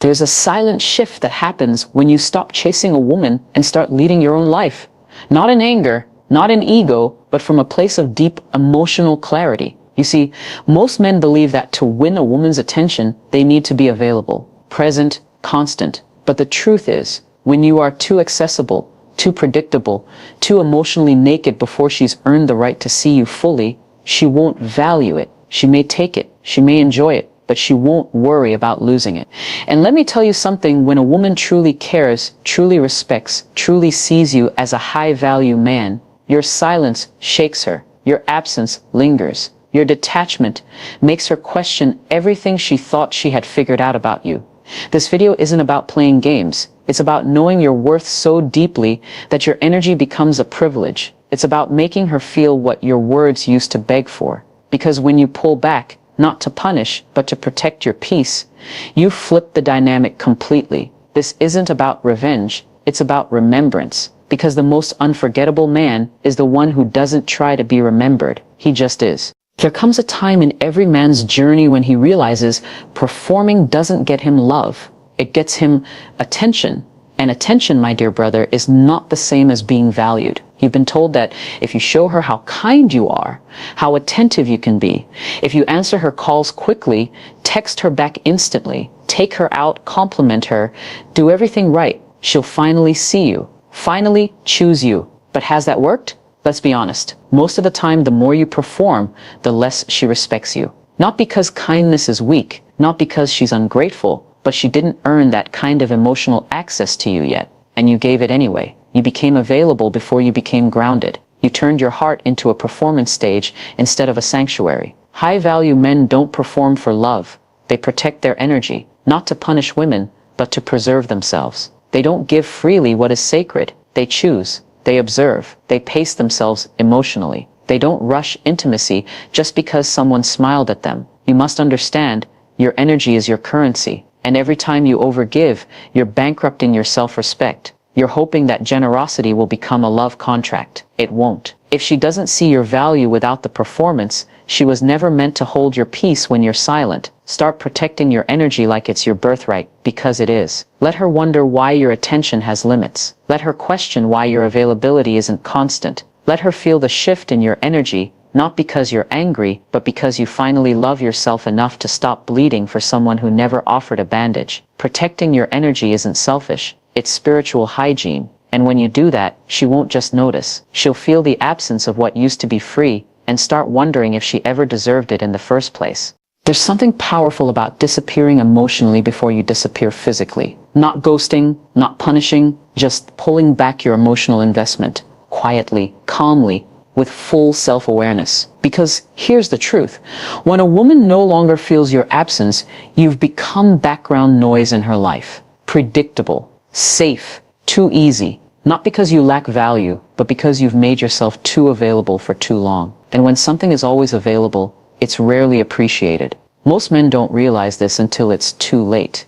There's a silent shift that happens when you stop chasing a woman and start leading your own life. Not in anger, not in ego, but from a place of deep emotional clarity. You see, most men believe that to win a woman's attention, they need to be available, present, constant. But the truth is, when you are too accessible, too predictable, too emotionally naked before she's earned the right to see you fully, she won't value it. She may take it, she may enjoy it, but she won't worry about losing it. And let me tell you something, when a woman truly cares, truly respects, truly sees you as a high-value man, your silence shakes her, your absence lingers, your detachment makes her question everything she thought she had figured out about you. This video isn't about playing games. It's about knowing your worth so deeply that your energy becomes a privilege. It's about making her feel what your words used to beg for. Because when you pull back, not to punish, but to protect your peace, you flip the dynamic completely. This isn't about revenge, it's about remembrance. Because the most unforgettable man is the one who doesn't try to be remembered. He just is. There comes a time in every man's journey when he realizes performing doesn't get him love. It gets him attention. And attention, my dear brother, is not the same as being valued. You've been told that if you show her how kind you are, how attentive you can be, if you answer her calls quickly, text her back instantly, take her out, compliment her, do everything right, she'll finally see you, finally choose you. But has that worked? Let's be honest. Most of the time, the more you perform, the less she respects you. Not because kindness is weak, not because she's ungrateful, but she didn't earn that kind of emotional access to you yet, and you gave it anyway. You became available before you became grounded. You turned your heart into a performance stage instead of a sanctuary. High-value men don't perform for love. They protect their energy, not to punish women, but to preserve themselves. They don't give freely what is sacred. They choose. They observe. They pace themselves emotionally. They don't rush intimacy just because someone smiled at them. You must understand, your energy is your currency. And every time you overgive, you're bankrupting your self-respect. You're hoping that generosity will become a love contract. It won't. If she doesn't see your value without the performance, she was never meant to hold your peace when you're silent. Start protecting your energy like it's your birthright, because it is. Let her wonder why your attention has limits. Let her question why your availability isn't constant. Let her feel the shift in your energy, not because you're angry, but because you finally love yourself enough to stop bleeding for someone who never offered a bandage. Protecting your energy isn't selfish, it's spiritual hygiene. And when you do that, she won't just notice. She'll feel the absence of what used to be free and start wondering if she ever deserved it in the first place. There's something powerful about disappearing emotionally before you disappear physically. Not ghosting, not punishing, just pulling back your emotional investment, quietly, calmly, with full self-awareness. Because here's the truth. When a woman no longer feels your absence, you've become background noise in her life. Predictable, safe, too easy. Not because you lack value, but because you've made yourself too available for too long. And when something is always available, it's rarely appreciated. Most men don't realize this until it's too late.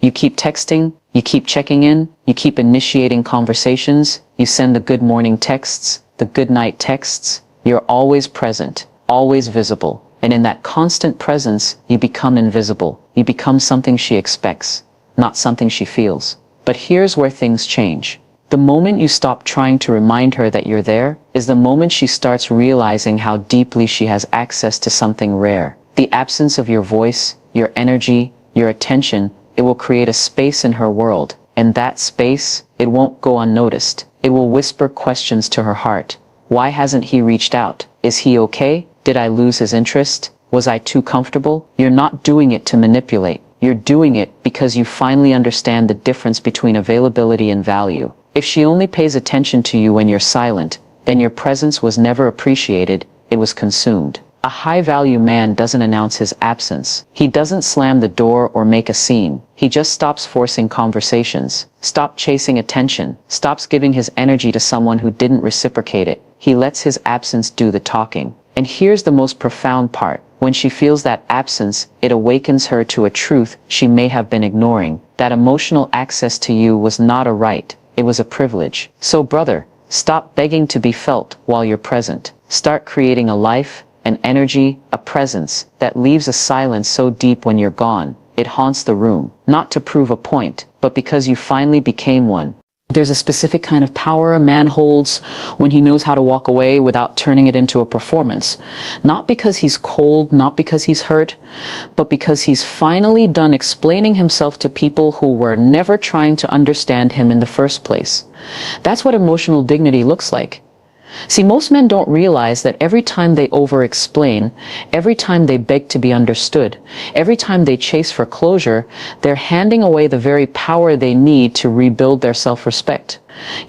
You keep texting, you keep checking in, you keep initiating conversations, you send the good morning texts, the good night texts. You're always present, always visible. And in that constant presence, you become invisible. You become something she expects, not something she feels. But here's where things change. The moment you stop trying to remind her that you're there is the moment she starts realizing how deeply she has access to something rare. The absence of your voice, your energy, your attention, it will create a space in her world. And that space, it won't go unnoticed. It will whisper questions to her heart. Why hasn't he reached out? Is he okay? Did I lose his interest? Was I too comfortable? You're not doing it to manipulate. You're doing it because you finally understand the difference between availability and value. If she only pays attention to you when you're silent, then your presence was never appreciated, it was consumed. A high-value man doesn't announce his absence. He doesn't slam the door or make a scene. He just stops forcing conversations, stops chasing attention, stops giving his energy to someone who didn't reciprocate it. He lets his absence do the talking. And here's the most profound part. When she feels that absence, it awakens her to a truth she may have been ignoring. That emotional access to you was not a right. It was a privilege. So brother, stop begging to be felt while you're present. Start creating a life, an energy, a presence that leaves a silence so deep when you're gone. it haunts the room, not to prove a point, but because you finally became one. There's a specific kind of power a man holds when he knows how to walk away without turning it into a performance. Not because he's cold, not because he's hurt, but because he's finally done explaining himself to people who were never trying to understand him in the first place. That's what emotional dignity looks like. See, most men don't realize that every time they over-explain, every time they beg to be understood, every time they chase for closure, they're handing away the very power they need to rebuild their self-respect.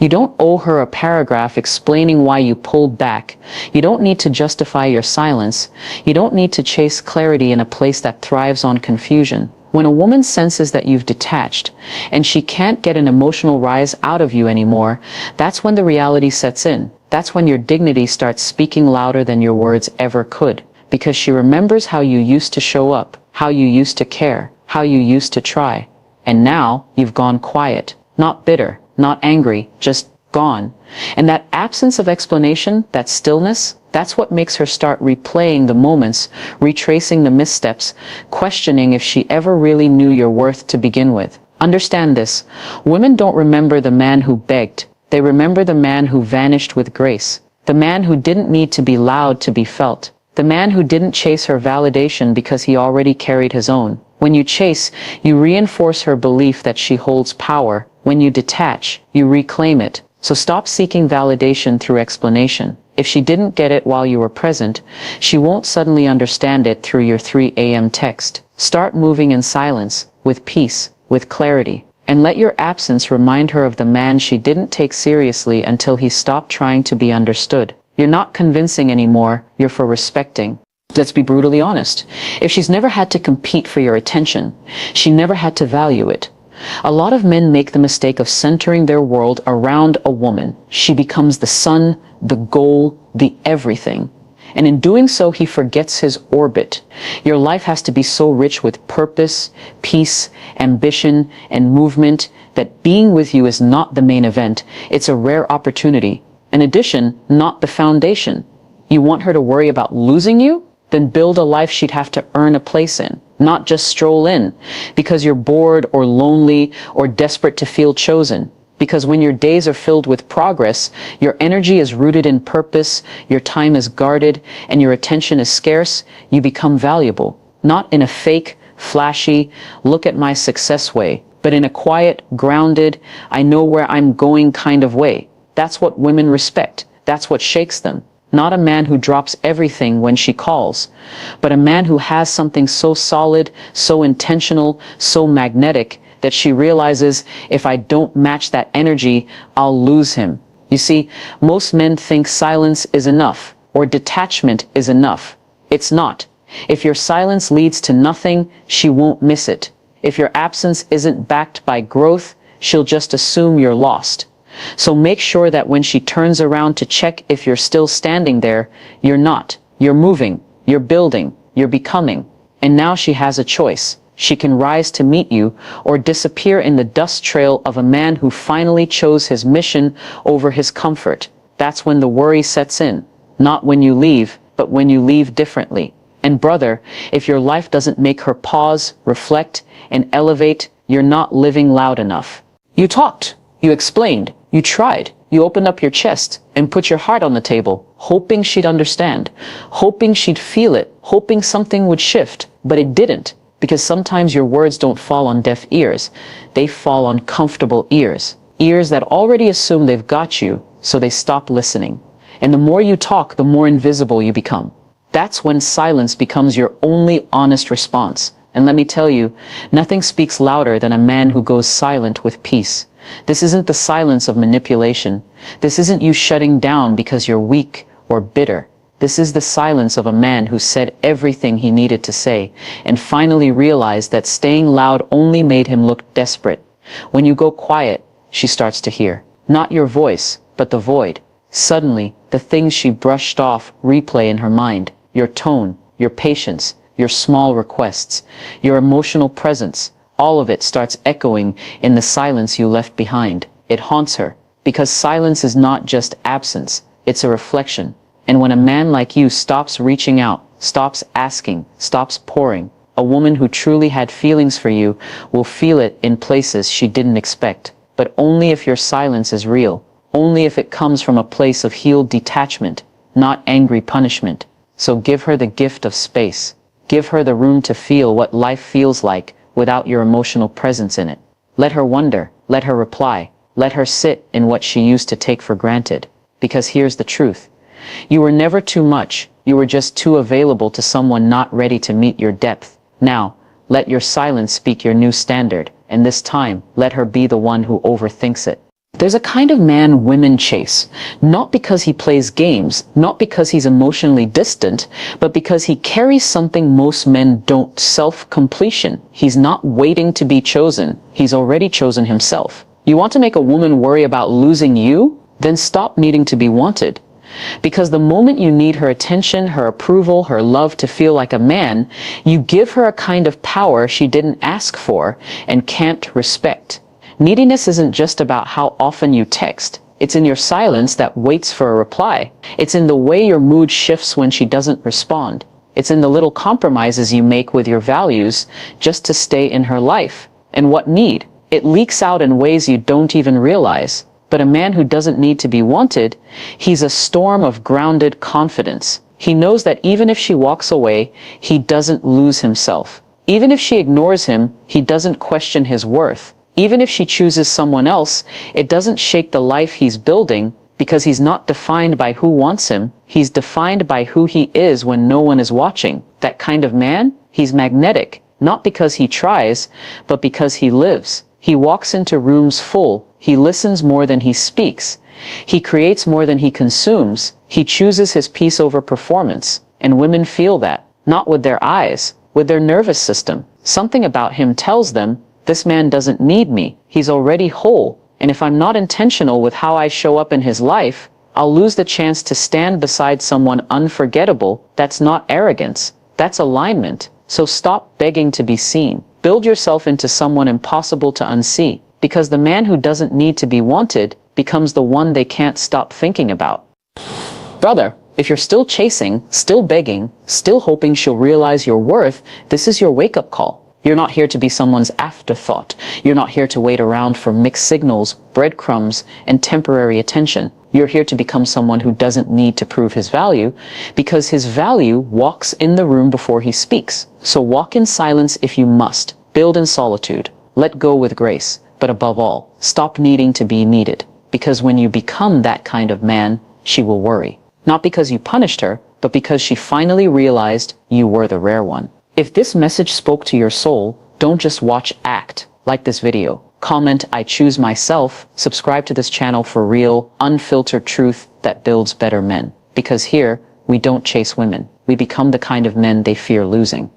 You don't owe her a paragraph explaining why you pulled back. You don't need to justify your silence. You don't need to chase clarity in a place that thrives on confusion. When a woman senses that you've detached and she can't get an emotional rise out of you anymore, that's when the reality sets in. That's when your dignity starts speaking louder than your words ever could, because she remembers how you used to show up, how you used to care, how you used to try. And now you've gone quiet, not bitter, not angry, just gone. And that absence of explanation, that stillness, that's what makes her start replaying the moments, retracing the missteps, questioning if she ever really knew your worth to begin with. Understand this. Women don't remember the man who begged. They remember the man who vanished with grace. The man who didn't need to be loud to be felt. The man who didn't chase her validation because he already carried his own. When you chase, you reinforce her belief that she holds power. When you detach, you reclaim it. So stop seeking validation through explanation. If she didn't get it while you were present, she won't suddenly understand it through your 3 a.m. text. Start moving in silence, with peace, with clarity. And let your absence remind her of the man she didn't take seriously until he stopped trying to be understood. You're not convincing anymore, you're for respecting. Let's be brutally honest. If she's never had to compete for your attention, she never had to value it. A lot of men make the mistake of centering their world around a woman. She becomes the sun, the goal, the everything. And in doing so, he forgets his orbit. Your life has to be so rich with purpose, peace, ambition, and movement that being with you is not the main event. It's a rare opportunity. In addition, not the foundation. You want her to worry about losing you? Then build a life she'd have to earn a place in, not just stroll in, because you're bored or lonely or desperate to feel chosen. Because when your days are filled with progress, your energy is rooted in purpose, your time is guarded, and your attention is scarce, you become valuable. Not in a fake, flashy, look at my success way, but in a quiet, grounded, I know where I'm going kind of way. That's what women respect. That's what shakes them. Not a man who drops everything when she calls, but a man who has something so solid, so intentional, so magnetic, that she realizes, if I don't match that energy, I'll lose him. You see, most men think silence is enough, or detachment is enough. It's not. If your silence leads to nothing, she won't miss it. If your absence isn't backed by growth, she'll just assume you're lost. So make sure that when she turns around to check if you're still standing there, you're not. You're moving, you're building, you're becoming. And now she has a choice. She can rise to meet you or disappear in the dust trail of a man who finally chose his mission over his comfort. That's when the worry sets in. Not when you leave, but when you leave differently. And brother, if your life doesn't make her pause, reflect, and elevate, you're not living loud enough. You talked, you explained, you tried, you opened up your chest and put your heart on the table, hoping she'd understand, hoping she'd feel it, hoping something would shift, but it didn't. Because sometimes your words don't fall on deaf ears. They fall on comfortable ears. Ears that already assume they've got you, so they stop listening. And the more you talk, the more invisible you become. That's when silence becomes your only honest response. And let me tell you, nothing speaks louder than a man who goes silent with peace. This isn't the silence of manipulation. This isn't you shutting down because you're weak or bitter. This is the silence of a man who said everything he needed to say and finally realized that staying loud only made him look desperate. When you go quiet, she starts to hear. Not your voice, but the void. Suddenly, the things she brushed off replay in her mind. Your tone, your patience, your small requests, your emotional presence. All of it starts echoing in the silence you left behind. It haunts her, because silence is not just absence, it's a reflection. And when a man like you stops reaching out, stops asking, stops pouring, A woman who truly had feelings for you will feel it in places she didn't expect, but only if your silence is real, only if it comes from a place of healed detachment, not angry punishment. So give her the gift of space. Give her the room to feel what life feels like without your emotional presence in it. Let her wonder, let her reply, let her sit in what she used to take for granted. Because here's the truth. You were never too much, you were just too available to someone not ready to meet your depth. Now, let your silence speak your new standard, and this time, let her be the one who overthinks it. There's a kind of man women chase, not because he plays games, not because he's emotionally distant, but because he carries something most men don't: self-completion. He's not waiting to be chosen, he's already chosen himself. You want to make a woman worry about losing you? Then stop needing to be wanted. Because the moment you need her attention, her approval, her love to feel like a man, you give her a kind of power she didn't ask for and can't respect. Neediness isn't just about how often you text. It's in your silence that waits for a reply. It's in the way your mood shifts when she doesn't respond. It's in the little compromises you make with your values just to stay in her life. And what need? It leaks out in ways you don't even realize. But a man who doesn't need to be wanted, he's a storm of grounded confidence. He knows that even if she walks away, he doesn't lose himself. Even if she ignores him, he doesn't question his worth. Even if she chooses someone else, it doesn't shake the life he's building, because he's not defined by who wants him. He's defined by who he is when no one is watching. That kind of man, he's magnetic, not because he tries, but because he lives. He walks into rooms full. He listens more than he speaks. He creates more than he consumes. He chooses his peace over performance. And women feel that, not with their eyes, with their nervous system. Something about him tells them, this man doesn't need me. He's already whole. And if I'm not intentional with how I show up in his life, I'll lose the chance to stand beside someone unforgettable. That's not arrogance. That's alignment. So stop begging to be seen. Build yourself into someone impossible to unsee. Because the man who doesn't need to be wanted becomes the one they can't stop thinking about. Brother, if you're still chasing, still begging, still hoping she'll realize your worth, this is your wake-up call. You're not here to be someone's afterthought. You're not here to wait around for mixed signals, breadcrumbs, and temporary attention. You're here to become someone who doesn't need to prove his value, because his value walks in the room before he speaks. So walk in silence if you must. Build in solitude. Let go with grace. But above all, stop needing to be needed. Because when you become that kind of man, she will worry. Not because you punished her, but because she finally realized you were the rare one. If this message spoke to your soul, don't just watch, act. Like this video. Comment, I choose myself. Subscribe to this channel for real, unfiltered truth that builds better men. Because here, we don't chase women. We become the kind of men they fear losing.